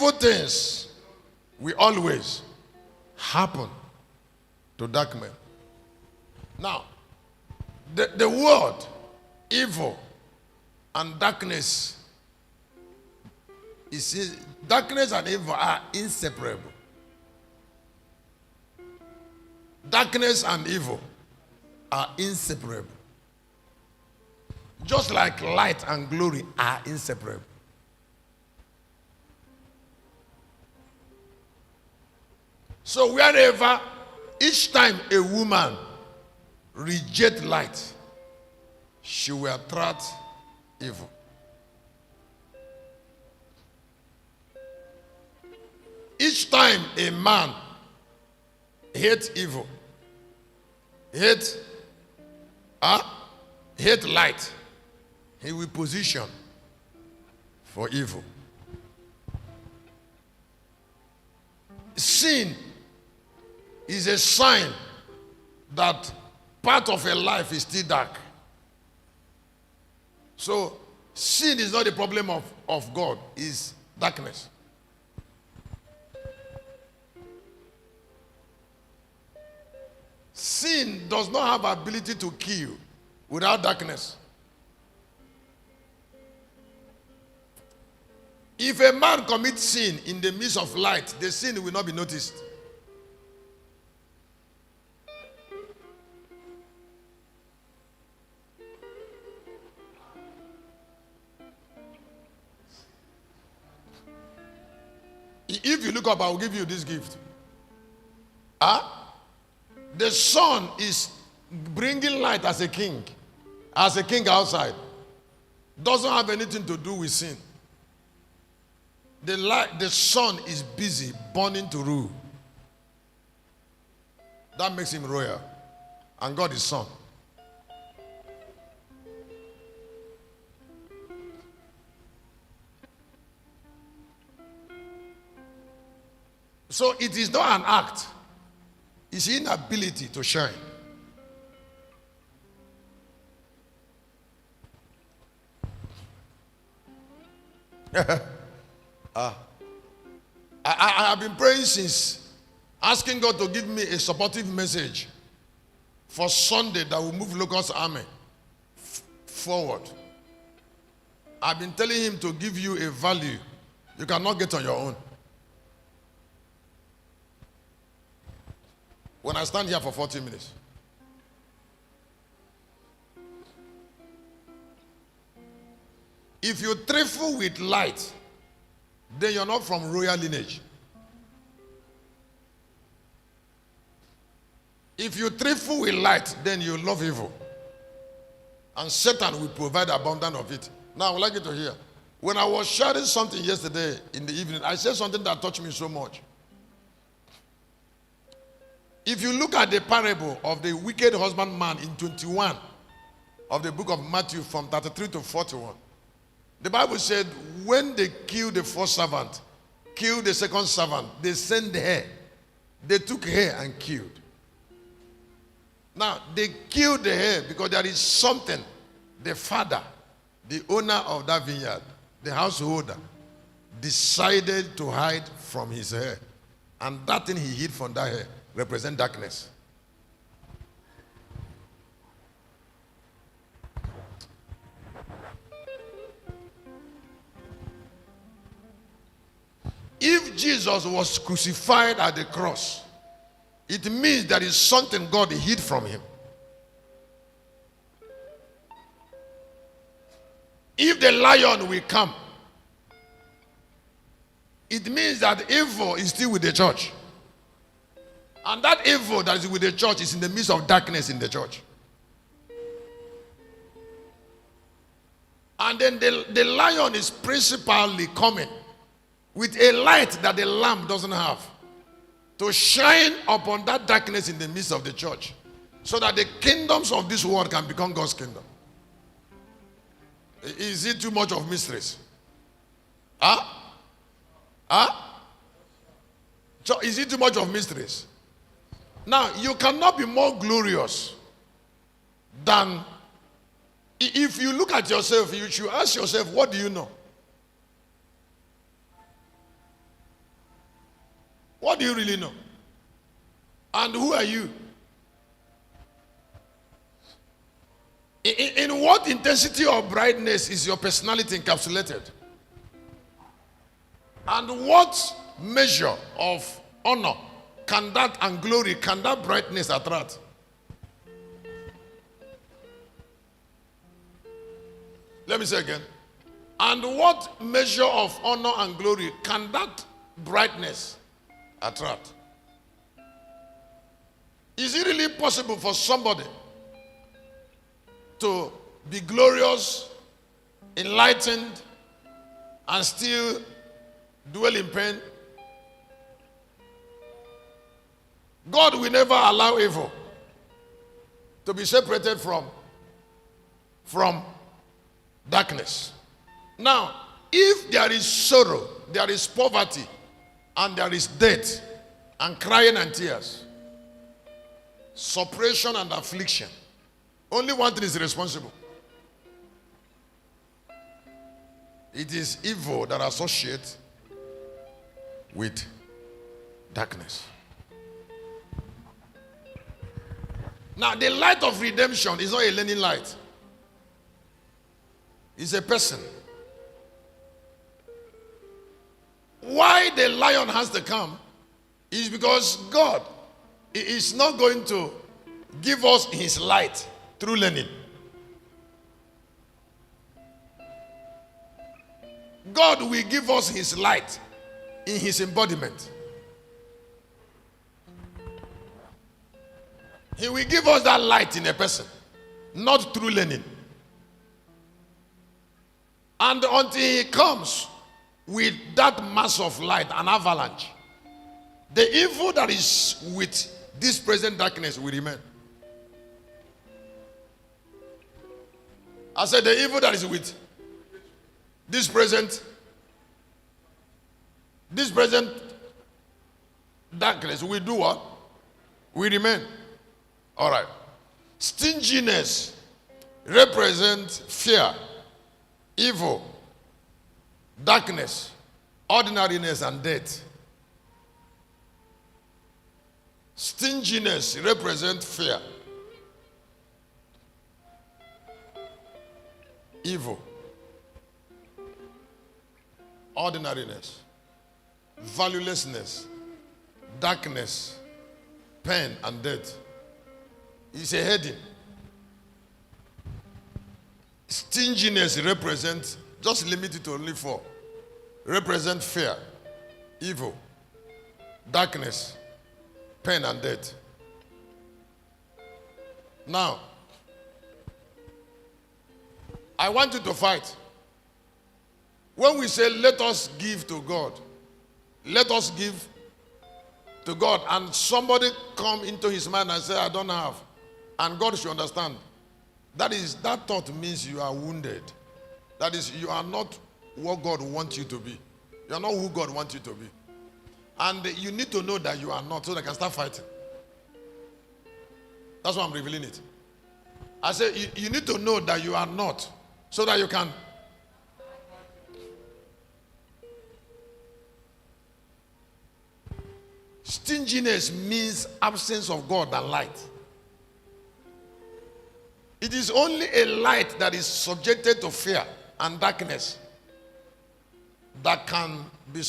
evil things will always happen to dark men. Now, the word evil and darkness, you see, darkness and evil are inseparable. Darkness and evil are inseparable. Just like light and glory are inseparable. So wherever, each time a woman rejects light, she will attract evil. Each time a man hates evil, hate light, he will position for evil. Sin is a sign that part of a life is still dark. So sin is not the problem of God, it's darkness. Sin does not have ability to kill without darkness. If a man commits sin in the midst of light, the sin will not be noticed. If you look up, I will give you this gift. The sun is bringing light as a king outside. Doesn't have anything to do with sin. The sun is busy burning to rule. That makes him royal. And God is sun. So it is not an act. It's inability to shine. I have been praying since, asking God to give me a supportive message for Sunday that will move Locust Army forward. I've been telling him to give you a value you cannot get on your own. When I stand here for 40 minutes. If you trifle with light, then you're not from royal lineage. If you trifle with light, then you love evil. And Satan will provide abundance of it. Now, I would like you to hear. When I was sharing something yesterday in the evening, I said something that touched me so much. If you look at the parable of the wicked husbandman in 21 of the book of Matthew from 33 to 41, the Bible said when they killed the first servant, killed the second servant, they sent the hair. They took hair and killed. Now, they killed the hair because there is something the father, the owner of that vineyard, the householder, decided to hide from his hair. And that thing he hid from that hair represent darkness. If Jesus was crucified at the cross, it means there is something God hid from him. If the lion will come, it means that evil is still with the church. And that evil that is with the church is in the midst of darkness in the church. And then the lion is principally coming with a light that the lamp doesn't have, to shine upon that darkness in the midst of the church, so that the kingdoms of this world can become God's kingdom. Is it too much of mysteries? Is it too much of mysteries? Now, you cannot be more glorious than, if you look at yourself, you should ask yourself, what do you know? What do you really know? And who are you? In what intensity or brightness is your personality encapsulated? And what measure of honor can that and glory, can that brightness attract? Let me say again. And what measure of honor and glory can that brightness attract? Is it really possible for somebody to be glorious, enlightened, and still dwell in pain? God will never allow evil to be separated from darkness. Now, if there is sorrow, there is poverty, and there is death, and crying and tears, suppression and affliction, only one thing is responsible. It is evil that associates with darkness. Now, the light of redemption is not a learning light. It's a person. Why the lion has to come is because God is not going to give us his light through learning. God will give us his light in his embodiment. He will give us that light in a person, not through learning. And until he comes with that mass of light, an avalanche, the evil that is with this present darkness will remain. I said the evil that is with this present darkness will do what? Will remain. All right. Stinginess represents fear, evil, darkness, ordinariness, and death. Stinginess represents fear, evil, ordinariness, valuelessness, darkness, pain, and death. It's a heading. Stinginess represents, just limited to only 4, represent fear, evil, darkness, pain, and death. Now, I want you to fight. When we say, let us give to God, let us give to God, and somebody come into his mind and say, I don't have, and God should understand, that thought means you are wounded. That is, you are not what God wants you to be. You are not who God wants you to be. And you need to know that you are not, so they can start fighting. That's why I'm revealing it. I say, you need to know that you are not, so that you can. Stinginess means absence of God and light. It is only a light that is subjected to fear and darkness that can be